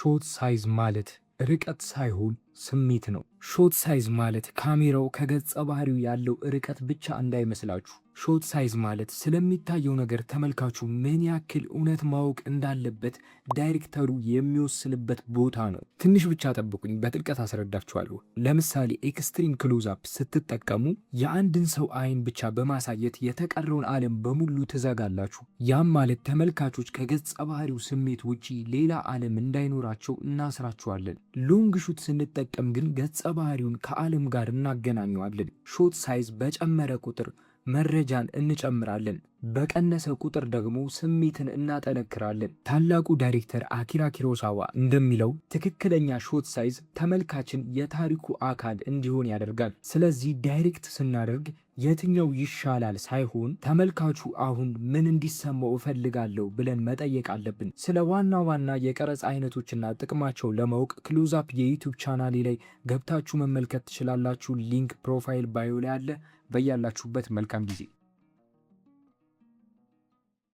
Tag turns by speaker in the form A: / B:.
A: ሾት ሳይዝ ማለት ርቀት ሳይሆን ስሜት ነው። ሾት ሳይዝ ማለት ካሜራው ከገጸ ባህሪው ያለው ርቀት ብቻ እንዳይመስላችሁ። ሾት ሳይዝ ማለት ስለሚታየው ነገር ተመልካቹ ምን ያክል እውነት ማወቅ እንዳለበት ዳይሬክተሩ የሚወስንበት ቦታ ነው። ትንሽ ብቻ ጠብቁኝ፣ በጥልቀት አስረዳችኋለሁ። ለምሳሌ ኤክስትሪም ክሎዝ አፕ ስትጠቀሙ የአንድን ሰው አይን ብቻ በማሳየት የተቀረውን ዓለም በሙሉ ትዘጋላችሁ። ያም ማለት ተመልካቾች ከገጸ ባህሪው ስሜት ውጪ ሌላ ዓለም እንዳይኖራቸው እናስራችኋለን። ሎንግ ሹት ስንጠቀም ግን ገጸ ባህሪውን ከዓለም ጋር እናገናኘዋለን። ሾት ሳይዝ በጨመረ ቁጥር መረጃን እንጨምራለን፣ በቀነሰ ቁጥር ደግሞ ስሜትን እናጠነክራለን። ታላቁ ዳይሬክተር አኪራ ኩሮሳዋ እንደሚለው ትክክለኛ ሾት ሳይዝ ተመልካችን የታሪኩ አካል እንዲሆን ያደርጋል። ስለዚህ ዳይሬክት ስናደርግ የትኛው ይሻላል ሳይሆን ተመልካቹ አሁን ምን እንዲሰማው እፈልጋለሁ ብለን መጠየቅ አለብን። ስለ ዋና ዋና የቀረጻ አይነቶችና ጥቅማቸው ለማወቅ ክሎዝ አፕ የዩቲዩብ ቻናሌ ላይ ገብታችሁ መመልከት ትችላላችሁ። ሊንክ ፕሮፋይል ባዮ ላይ አለ። በያላችሁበት መልካም ጊዜ